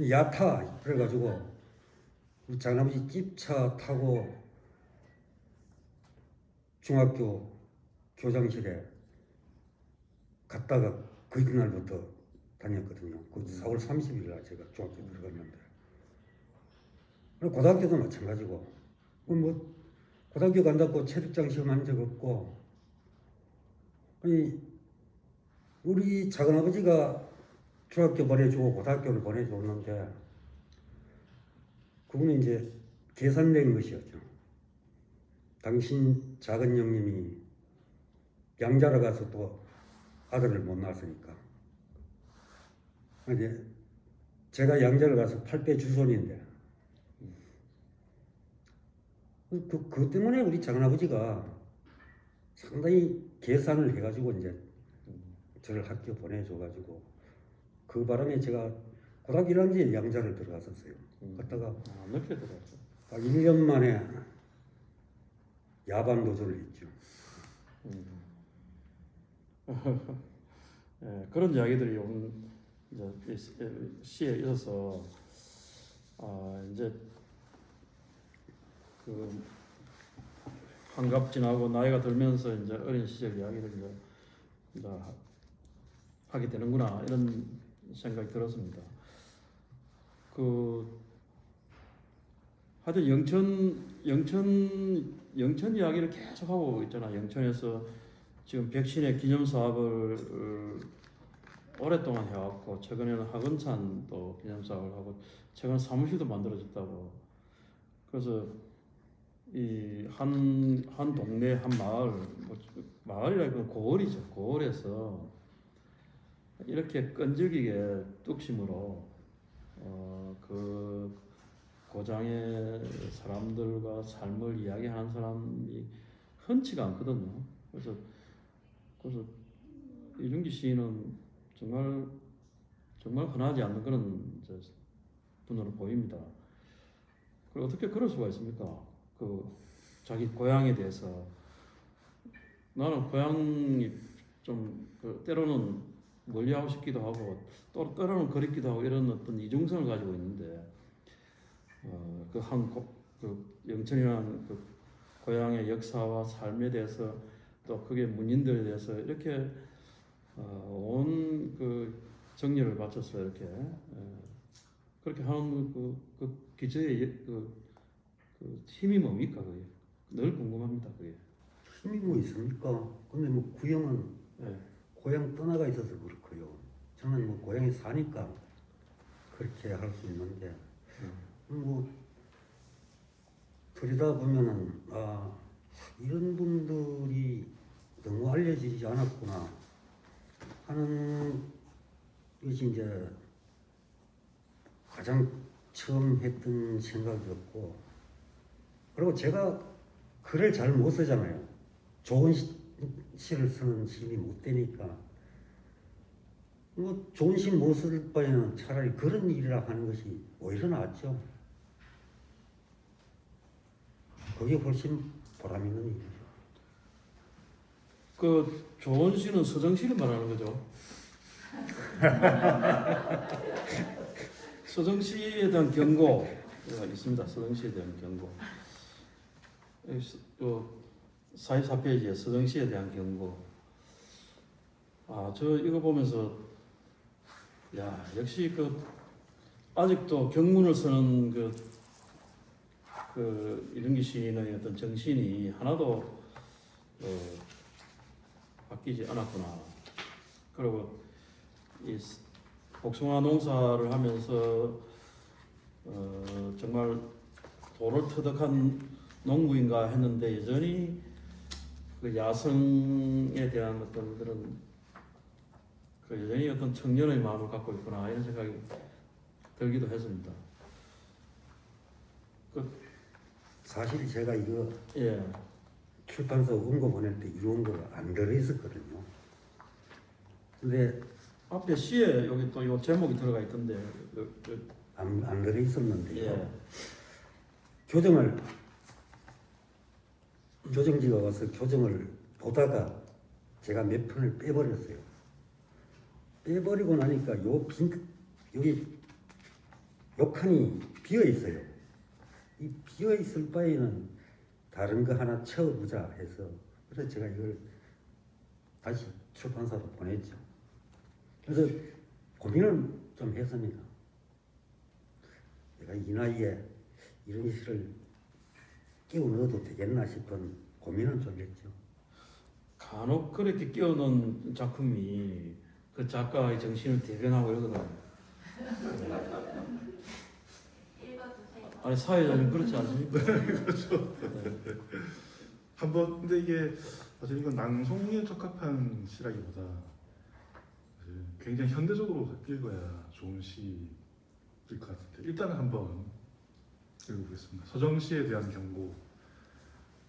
야타 그래가지고 우리 장아버지 집차 타고 중학교 교장실에 갔다가 그 이튿날부터 다녔거든요. 그 4월 30일 날 제가 중학교 들어갔는데. 그리고 고등학교도 마찬가지고. 뭐 고등학교 간다고 체력장 시험 한 적 없고. 아니 우리 작은아버지가 중학교 보내주고 고등학교를 보내줬는데 그분은 이제 계산된 것이었죠. 당신 작은 형님이 양자로 가서 또 아들을 못 낳았으니까. 이제 제가 양자를 가서 8배 주손인데 그것 때문에 우리 작은아버지가 상당히 계산을 해가지고 이제 저를 학교 보내줘가지고 그 바람에 제가 고등학교 1학년에 양자를 들어갔었어요. 갔다가 늦게 들어갔죠. 딱 1년 만에 야반 도전을 했죠. 예, 그런 이야기들이 오늘 이제 시에 있어서 이제 그 환갑 지나고 나이가 들면서 이제 어린 시절 이야기를 이제 하게 되는구나 이런 생각이 들었습니다. 그 하여튼 영천 이야기를 계속 하고 있잖아. 영천에서 지금 백신의 기념 사업을 오랫동안 해왔고 최근에는 학원산도 기념 사업을 하고 최근 사무실도 만들어졌다고. 그래서 이 한 동네 한 마을 마을이라고 고을이죠. 고을에서 이렇게 끈질기게 뚝심으로 그 고장의 사람들과 삶을 이야기하는 사람이 흔치가 않거든요. 그래서 이준기 시인은 정말 흔하지 않는 그런 분으로 보입니다. 그리고 어떻게 그럴 수가 있습니까? 그 자기 고향에 대해서 나는 고향이 좀 때로는 멀리하고 싶기도 하고 또 때로는 그립기도 하고 이런 어떤 이중성을 가지고 있는데 그 영천이라는 그 고향의 역사와 삶에 대해서 또 그게 문인들에 대해서 이렇게 온 그 정열을 바쳐서 이렇게 그렇게 하는 그 기저의 그 힘이 뭡니까 그게 늘 궁금합니다 그게. 힘이 뭐 있습니까? 근데 뭐 구형은 네. 고향 떠나가 있어서 그렇고요. 저는 뭐 고향에 사니까 그렇게 할 수 있는데 뭐 들여다보면은 이런 분들이 너무 알려지지 않았구나 하는 것이 이제 가장 처음 했던 생각이었고, 그리고 제가 글을 잘 못 쓰잖아요. 좋은 시를 쓰는 시인이 못 되니까 뭐 좋은 시 못 쓸 바에는 차라리 그런 일이라 하는 것이 오히려 낫죠. 그게 훨씬 보람 있는 일이죠. 그 좋은 시는 서정시를 말하는 거죠. 서정시에 대한 경고가 있습니다. 서정시에 대한 경고. 44페이지에 서정시에 대한 경고. 저 이거 보면서 역시 아직도 경문을 쓰는 이른기 시인의 어떤 정신이 하나도 바뀌지 않았구나. 그리고 이 복숭아 농사를 하면서 정말 도를 터득한 농부인가 했는데 여전히 그 야성에 대한 어떤 그런 여전히 어떤 청년의 마음을 갖고 있구나 이런 생각이 들기도 했습니다. 사실 제가 이거 예. 출판사 원고 보낼 때 이런 거 안 들어있었거든요. 근데 앞에 시에 여기 또 이 제목이 들어가 있던데 안 들어있었는데요. 예. 교정지가 와서 교정을 보다가 제가 몇 편을 빼버렸어요. 빼버리고 나니까 요 여기 욕칸이 비어 있어요. 이 비어 있을 바에는 다른 거 하나 채워보자 해서 그래서 제가 이걸 다시 출판사로 보냈죠. 그래서 고민을 좀 했습니다. 내가 이 나이에 이런 시를 끼워 넣어도 되겠나 싶은 고민은 좀 했죠. 간혹 그렇게 끼워놓은 작품이 그 작가의 정신을 대변하고 이러거든. 아니 사회자는 그렇지 않습니까? 그렇죠. 한번 근데 이게 사실 이건 낭송에 적합한 시라기보다 사실 굉장히 현대적으로 읽어야 좋은 시일 것 같은데 일단은 한번 읽어보겠습니다. 서정시에 대한 경고.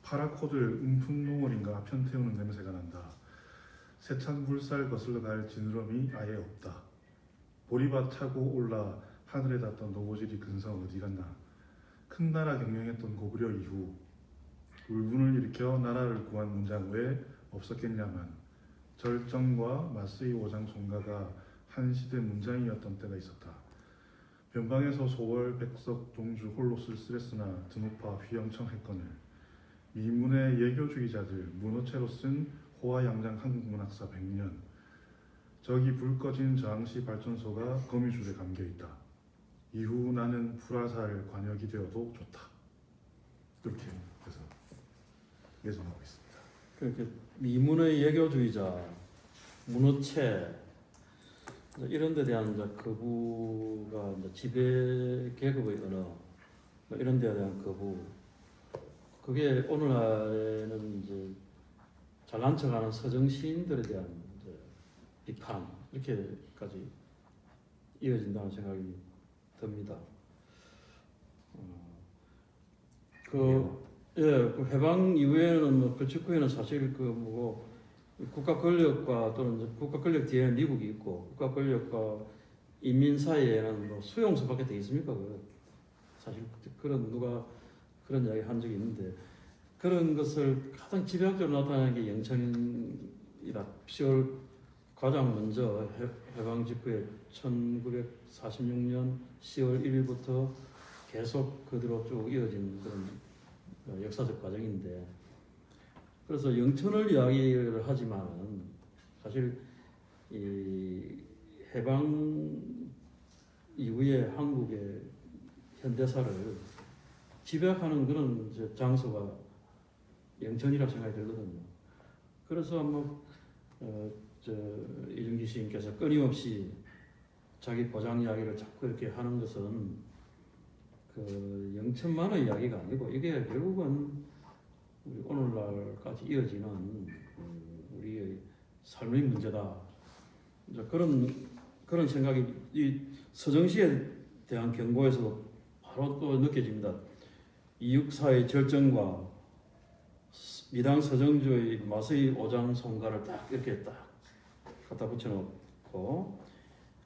파라코들 음풍농월인가 편태우는 냄새가 난다. 세찬 물살 거슬러 갈 지느러미 아예 없다. 보리밭 타고 올라 하늘에 닿던 노고지리 근성 어디 갔나. 큰 나라 경영했던 고구려 이후 울분을 일으켜 나라를 구한 문장 왜 없었겠냐만 절정과 마스의 오장 송가가 한 시대 문장이었던 때가 있었다. 변방에서 소월 백석 동주 홀로 쓸쓸했으나 드높아 휘영청 했거늘 미문의 예교주의자들 문어체로 쓴 호화양장 한국문학사 100년 저기 불 꺼진 저항시 발전소가 거미줄에 감겨있다. 이후 나는 불화살 관역이 되어도 좋다. 이렇게 해서 예상하고 있습니다. 그렇게 미문의 예교주의자, 문어체 이런 데 대한 이제 거부가 이제 지배 계급의 언어 이런 데에 대한 거부 그게 오늘날에는 이제 잘난 척하는 서정 시인들에 대한 이제 비판 이렇게까지 이어진다는 생각이 듭니다. 그 해방 이후에는 뭐 그 직후에는 사실 그 뭐고 국가 권력과 또는 이제 국가 권력 뒤에는 미국이 있고 국가 권력과 인민 사이에는 뭐 수용소밖에 돼 있습니까? 사실 그런 누가 그런 이야기 한 적이 있는데 그런 것을 가장 집약적으로 나타내는 게 영천이다. 10월 가장 먼저 해방 직후에 1946년 10월 1일부터 계속 그대로 쭉 이어진 그런 역사적 과정인데 그래서 영천을 이야기를 하지만은 사실 이 해방 이후에 한국의 현대사를 집약하는 그런 이제 장소가 영천이라고 생각이 들거든요. 그래서 뭐 이준기 시인께서 끊임없이 자기 고장 이야기를 자꾸 이렇게 하는 것은 그 영천만의 이야기가 아니고 이게 결국은 우리 오늘날까지 이어지는 우리의 삶의 문제다. 이제 그런 생각이 이 서정시에 대한 경고에서도 바로 또 느껴집니다. 이육사의 절정과 미당 서정주의 마스의 오장 송가를 딱 이렇게 딱 갖다 붙여놓고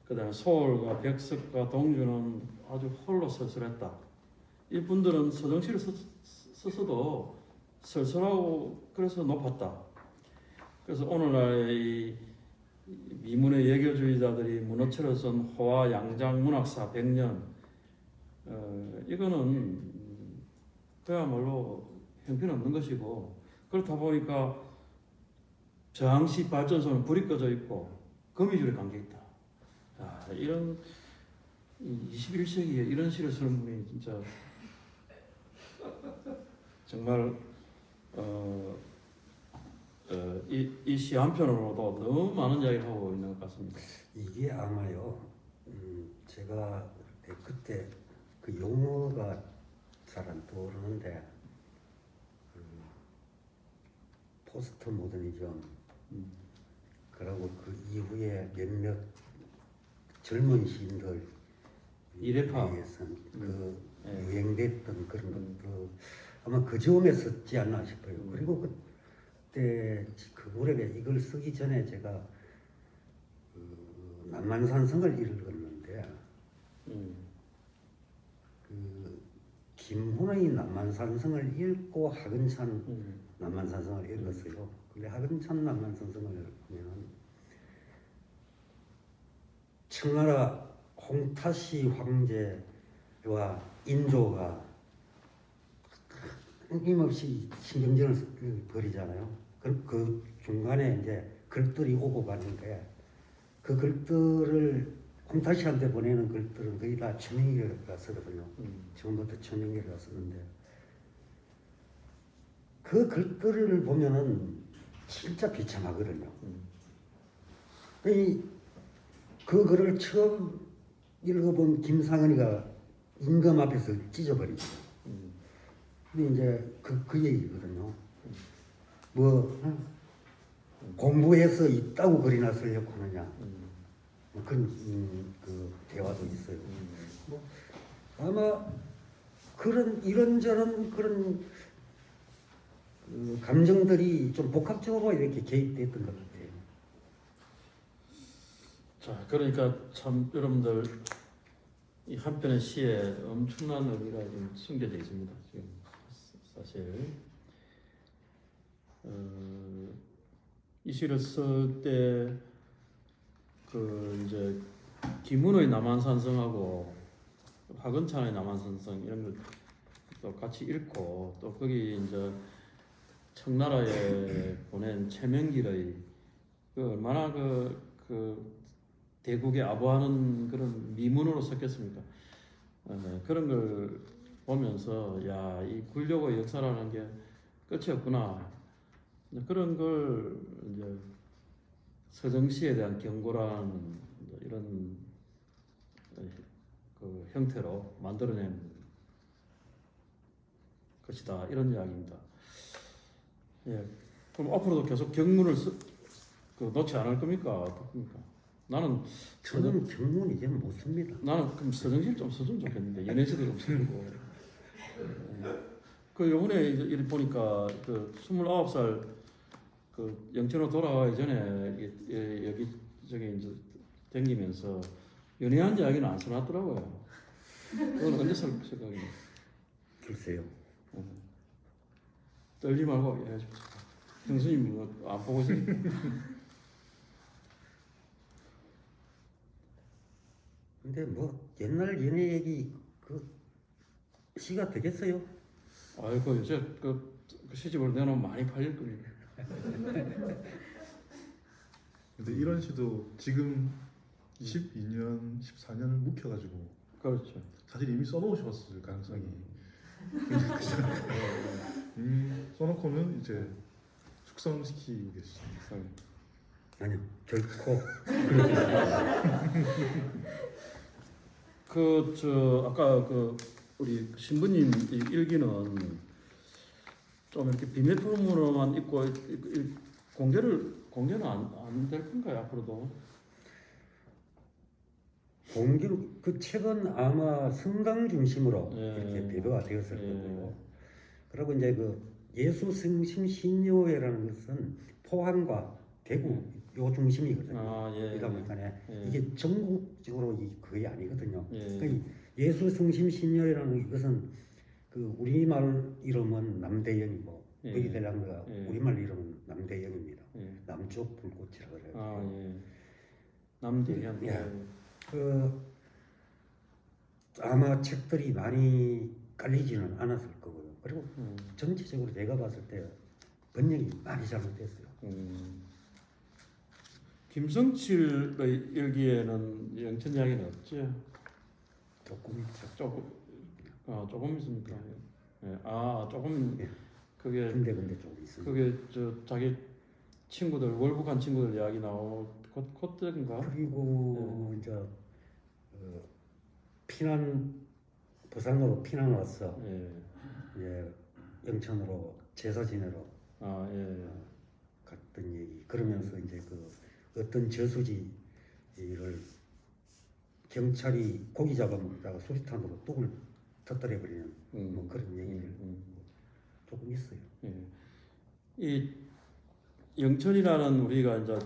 그다음에 소월과 백석과 동주는 아주 홀로 쓸쓸했다. 이분들은 서정시를 썼어도 쓸쓸하고 그래서 높았다. 그래서 오늘날의 미문의 예교주의자들이 문어체로 쓴 호화 양장 문학사 100년 이거는 그야말로 형편없는 것이고 그렇다 보니까 저항시 발전소는 불이 꺼져 있고 거미줄에 감겨 있다. 이런 21세기에 이런 시를 쓰는 분이 진짜 정말 이 시 한편으로도 너무 많은 이야기를 하고 있는 것 같습니다. 이게 아마요. 제가 그때 그 용어가 잘 안 떠오르는데 포스트 모더니즘 그리고 그 이후에 몇몇 젊은 시인들 이래파에선 그 유행됐던 그런 것도 아마 그 즈음에 썼지 않나 싶어요. 그리고 그때 그 무렵에 이걸 쓰기 전에 제가 그 남만산성을 읽었는데 그 김훈의 남만산성을 읽고 하근찬 남만산성을 읽었어요. 근데 하근찬 남만산성을 보면 청나라 홍타시 황제와 인조가 끊임없이 신경전을 벌이잖아요. 그 중간에 이제 글들이 오고 가는데 그 글들을 홍타시한테 보내는 글들은 거의 다 천연기가 쓰거든요. 지금부터 천연기가 쓰는데 그 글들을 보면은 진짜 비참하거든요. 그 글을 처음 읽어본 김상은이가 임금 앞에서 찢어버리죠. 근데 이제 그 얘기거든요. 공부해서 있다고 글이나 쓰려고 하느냐. 그런 그 대화도 있어요. 뭐 아마 그런 이런저런 그런 감정들이 좀 복합적으로 이렇게 개입됐던 것 같아요. 자, 그러니까 참 여러분들 이 한편의 시에 엄청난 의미가 지금 숨겨져 있습니다. 지금 사실 이 시를 쓸 때 그 이제 김훈의 남한산성하고 박은찬의 남한산성 이런 걸 또 같이 읽고 또 거기 이제 청나라에 보낸 최명길의 그 얼마나 그 대국에 아부하는 그런 미문으로 섞였습니까? 그런 걸 보면서 야, 이 굴욕의 역사라는 게 끝이 없구나. 그런 걸 이제 서정시에 대한 경고라는 이런 그 형태로 만들어낸 것이다. 이런 이야기입니다. 예, 그럼 앞으로도 계속 경문을 놓지 않을 겁니까? 어떻습니까? 저는 경문 이제는 못 씁니다. 나는 그럼 서정시를 좀 써주면 좋겠는데 연애시도 좀 쓰고. 그 요번에 이제 보니까 그 29살 그 영천으로 돌아가기 전에 여기 저기 이제 댕기면서 연애한 이야기는 안 써놨더라고요. 그건 언제 쓸 생각이에요? 글쎄요. 떨지 말고 해야죠. 형수님 안 보고 있으니까. 근데 뭐 옛날 연애 얘기 그 시가 되겠어요? 아이고 요새 그 시집을 내놓으면 많이 팔릴 겁니다. 근데 이런 시도 지금 22년, 14년을 묵혀가지고 그렇죠. 사실 이미 써놓으셨을 가능성이 굉장히 크지 않을까. 이미 써놓고는 이제 숙성시키고 계시죠. 아니요, 결코. 아까 그 우리 신부님 일기는 좀 이렇게 비밀 포럼으로만 있고 공개는 안 될 건가요 앞으로도? 공개 그 책은 아마 성당 중심으로 예. 이렇게 배도가 되었을 예. 거고요. 그리고 이제 그 예수승심 신묘회라는 것은 포항과 대구 요 중심이거든요. 아 예. 그러다 보니까 예. 이게 전국적으로 그게 아니거든요. 예. 그러니까 예수승심 신묘회라는 이것은 그 우리말 이름은 남대영이고 예. 너희들랑가 예. 우리말 이름은 남대영입니다. 예. 남쪽 불꽃이라고 그래요. 아 예. 남대현. 예. 아마 책들이 많이 깔리지는 않았을 거고요. 그리고 전체적으로 제가 봤을 때 번역이 많이 잘못됐어요. 김성칠의 일기에는 영천 이야기는 없죠? 조금 있죠. 조금 있습니까? 예. 아 조금 예. 그게 근데 조금 있습니다. 그게 자기 친구들 월북한 친구들 이야기 그때인가? 그리고 이제 부산으로 피난 와서 영천으로 제사 지내러 갔던 얘기. 그러면서 이제 그 어떤 저수지를 경찰이 고기 잡아먹다가 수리탄으로 뚝을 터뜨려 버리는 뭐 그런 얘기를 조금 있어요. 이 영천이라는 우리가 이제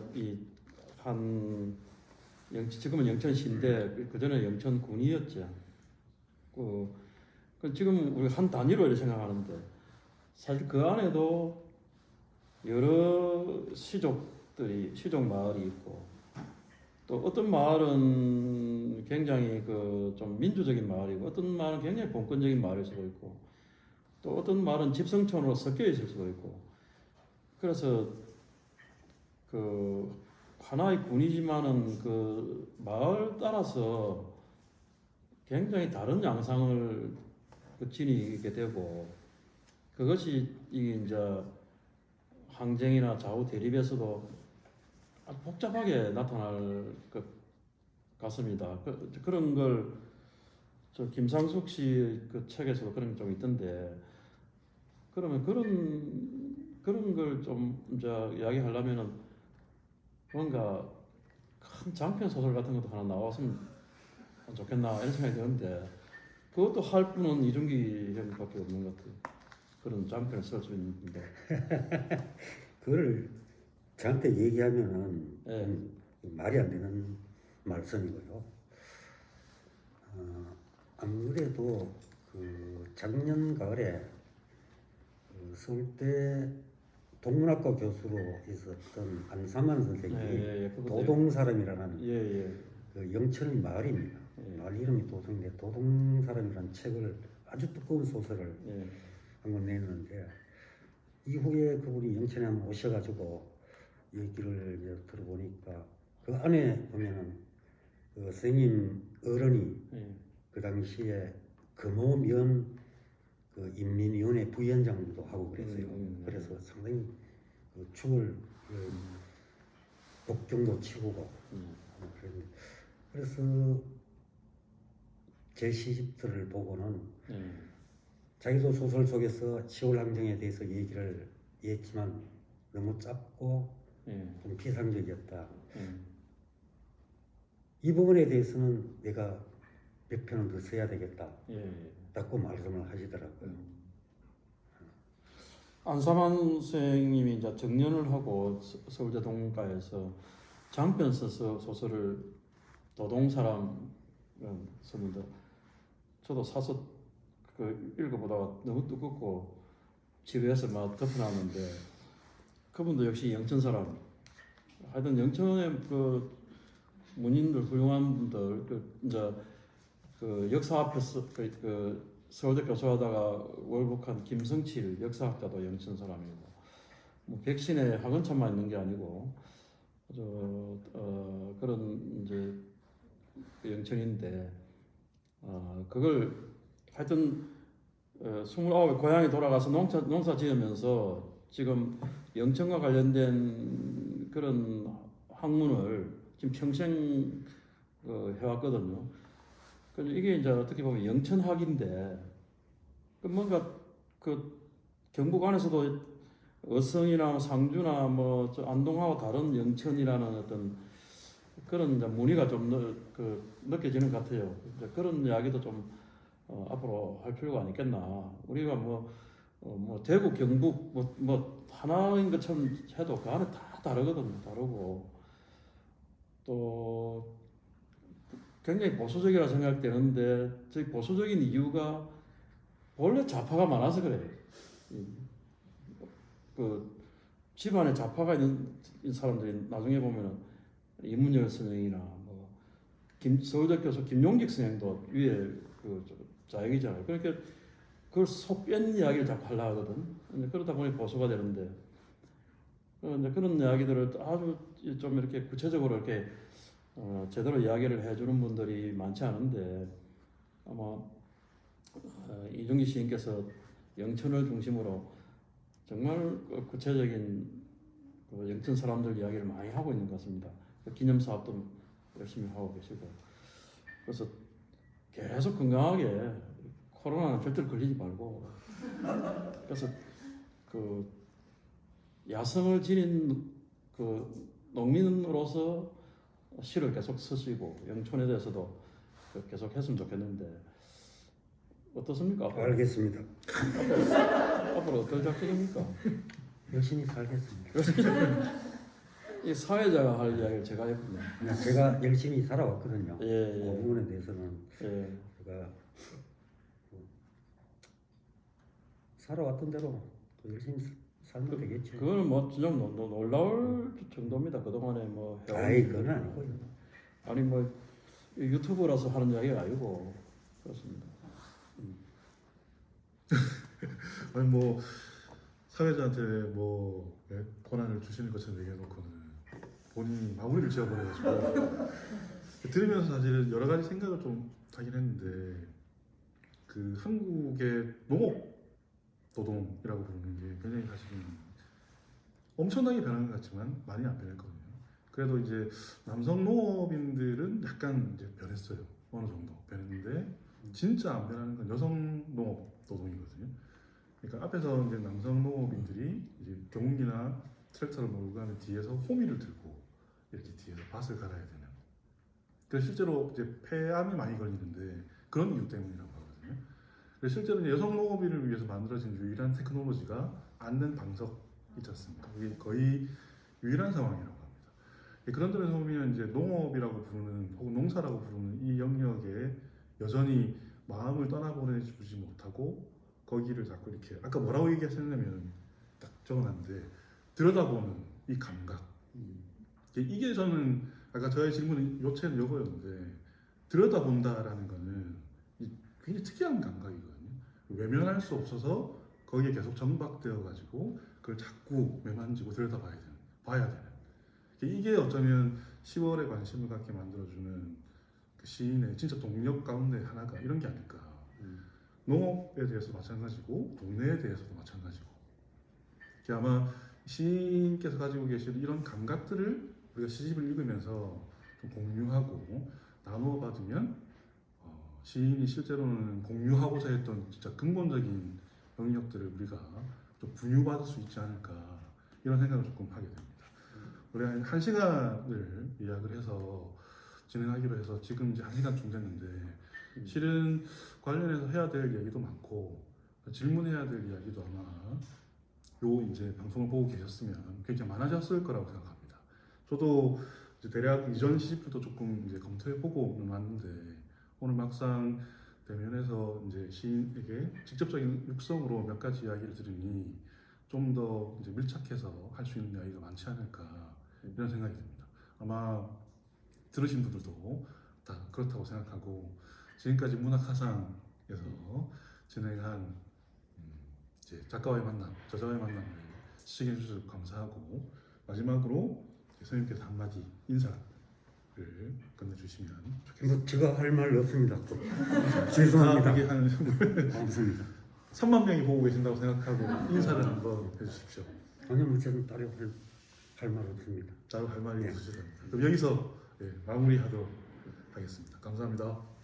지금은 영천시인데 그 전에 영천군이었죠. 그 지금 우리 한 단위로 이렇게 생각하는데 사실 그 안에도 여러 시족 마을이 있고 또 어떤 마을은 굉장히 그 좀 민주적인 마을이고 어떤 마을은 굉장히 본권적인 마을일 수도 있고 또 어떤 마을은 집성촌으로 섞여 있을 수도 있고 그래서 그 하나의 군이지만은 그 마을 따라서 굉장히 다른 양상을 그 지니게 되고 그것이 이게 이제 항쟁이나 좌우 대립에서도 아주 복잡하게 나타날 것 같습니다. 그런 걸 저 김상숙 씨 그 책에서도 그런 게 좀 있던데 그러면 그런 걸 좀 이제 이야기하려면은 뭔가 큰 장편 소설 같은 것도 하나 나왔으면 좋겠나 이런 생각이 드는데 그것도 할 분은 이준기 형밖에 없는 것 같아요. 그런 장편을 쓸 수 있는데. 그걸 저한테 얘기하면은 예. 말이 안 되는 말씀이고요. 아무래도 그 작년 가을에 그 서울대 동문학과 교수로 있었던 안삼환 선생님이 그것도 도동사람이라는 예. 그 영천 마을입니다. 예. 마을 이름이 도동인데 도동사람이라는 책을 아주 두꺼운 소설을 예. 한 권 냈는데 이후에 그분이 영천에 한번 오셔가지고 얘기를 이제 들어보니까 그 안에 보면은 그 선생님 어른이 예. 그 당시에 금호면 그 인민위원회 부위원장도 하고 그랬어요. 그래서 상당히 그 죽을 그 독경도 치고고 그랬는데 그래서 제 시집들을 보고는 자기도 소설 속에서 10월 항쟁에 대해서 얘기를 했지만 너무 짧고 좀 피상적이었다. 이 부분에 대해서는 내가 몇 편은 더 써야 되겠다. 라고 말씀을 하시더라고요. 안사만 선생님이 이제 정년을 하고 서울대 동문과에서 장편 써서 소설을 도동사람 썼는데 저도 사서 그 읽어보다가 너무 두껍고 집에서 막 덮어놨는데 그분도 역시 영천 사람. 하여튼 영천의 그 문인들 훌륭한 분들 그 이제 그 역사 앞에서 그 서울대 교수하다가 월북한 김성칠 역사학자도 영천 사람이고 뭐 백신에 학원차만 있는 게 아니고 그런 이제 영천인데 그걸 하여튼 29 고향에 돌아가서 농사 지으면서 지금 영천과 관련된 그런 학문을 지금 평생 해왔거든요. 그래서 이게 이제 어떻게 보면 영천학인데 뭔가 그 경북 안에서도 어성이나 상주나 뭐 안동하고 다른 영천이라는 어떤 그런 이제 문의가 좀 느껴지는 것 같아요. 이제 그런 이야기도 좀 앞으로 할 필요가 있겠나. 우리가 뭐 대구 경북 뭐 하나인 것처럼 해도 그 안에 다 다르거든요. 다르고 또 굉장히 보수적이라 생각되는데 저희 보수적인 이유가 원래 좌파가 많아서 그래요. 그 집안에 좌파가 있는 사람들이 나중에 보면은 이문열 선생이나 뭐 서울대 교수 김용직 선생도 위에 그 자역이잖아요. 그러니까 그걸 속뺀 이야기를 자꾸 하려고 하거든. 그러다 보니 보수가 되는데 이제 그런 이야기들을 아주 좀 이렇게 구체적으로 이렇게 제대로 이야기를 해주는 분들이 많지 않은데 아마 이준기 시인께서 영천을 중심으로 정말 구체적인 영천 사람들 이야기를 많이 하고 있는 것 같습니다. 기념 사업도 열심히 하고 계시고 그래서 계속 건강하게 코로나는 절대로 걸리지 말고 그래서 그 야성을 지닌 그 농민으로서 시를 계속 쓰시고 영촌에 대해서도 계속 했으면 좋겠는데 어떻습니까? 알겠습니다. 앞으로 어떨 작전입니까? 열심히 살겠습니다. 이 사회자가 할 이야기를 제가 했군요. 제가 열심히 살아왔거든요. 예. 그 부분에 대해서는 예. 제가 살아왔던 대로 또 열심히 살면 되겠죠. 그거는 뭐 진짜 놀라울 정도입니다. 그동안에 뭐 아이 그건 아니고요. 아니 뭐 유튜브라서 하는 이야기가 아니고 그렇습니다. 아니 뭐 사회자한테 뭐 예? 권한을 주시는 것처럼 얘기해놓고는 본인이 마무리를 지어버려가지고 들으면서 사실 여러 가지 생각을 좀 하긴 했는데 그 한국의 농업 노동이라고 부르는 게 굉장히 사실은 엄청나게 변한 것 같지만 많이 안 변했거든요. 그래도 이제 남성 농업인들은 약간 이제 변했어요. 어느 정도 변했는데 진짜 안 변하는 건 여성 농업 노동이거든요. 그러니까 앞에서 이제 남성 농업인들이 이제 경운기나 트랙터를 몰고 가는 뒤에서 호미를 들고 이렇게 뒤에서 밭을 갈아야 되는. 그래서 실제로 이제 폐암이 많이 걸리는데 그런 이유 때문이라고 하거든요. 그래서 실제로 이제 여성 농업인을 위해서 만들어진 유일한 테크놀로지가 앉는 방석 있지 않습니까? 그게 거의 유일한 상황이라고 합니다. 그런 점에서 보면 이제 농업이라고 부르는 혹은 농사라고 부르는 이 영역에 여전히 마음을 떠나보내주지 못하고 거기를 자꾸 이렇게 아까 뭐라고 얘기하셨냐면 딱 적어놨는데 들여다보는 이 감각 이게 저는 아까 저의 질문은 요체는 이거였는데 들여다본다라는 거는 굉장히 특이한 감각이거든요. 외면할 수 없어서 거기에 계속 정박되어 가지고 그걸 자꾸 매만지고 봐야 되는 이게 어쩌면 10월에 관심을 갖게 만들어주는 그 시인의 진짜 동력 가운데 하나가 이런 게 아닐까. 농업에 대해서도 마찬가지고 동네에 대해서도 마찬가지고 아마 시인께서 가지고 계신 이런 감각들을 우리가 시집을 읽으면서 좀 공유하고 나누어 받으면 시인이 실제로는 공유하고자 했던 진짜 근본적인 영역들을 우리가 좀 분유받을 수 있지 않을까 이런 생각을 조금 하게 됩니다. 우리 한 시간을 예약을 해서 진행하기로 해서 지금 이제 1시간쯤 됐는데 실은 관련해서 해야 될 얘기도 많고 질문해야 될 이야기도 아마 요 이제 방송을 보고 계셨으면 굉장히 많아졌을 거라고 생각합니다. 저도 이제 대략 이전 시집도 조금 이제 검토해보고는 왔는데 오늘 막상 대면해서 이제 시인에게 직접적인 육성으로 몇 가지 이야기를 들으니 좀 더 이제 밀착해서 할 수 있는 이야기가 많지 않을까 이런 생각이 듭니다. 아마 들으신 분들도 다 그렇다고 생각하고 지금까지 문학화상에서 진행한 이제 작가와의 만남, 저자와의 만남을 시청해 주셔서 감사하고 마지막으로 선생님께서 한마디 인사를 건네주시면 좋겠습니다. 뭐 제가 할 말 없습니다. 죄송합니다. 이게 한 없습니다. 3만 명이 보고 계신다고 생각하고 인사를 한번 해주십시오. 아니요, 뭐 저는 따로 할 말 없습니다. 따로 할 말이 네. 없으시답니다. 그럼 여기서 마무리하도록 하겠습니다. 감사합니다.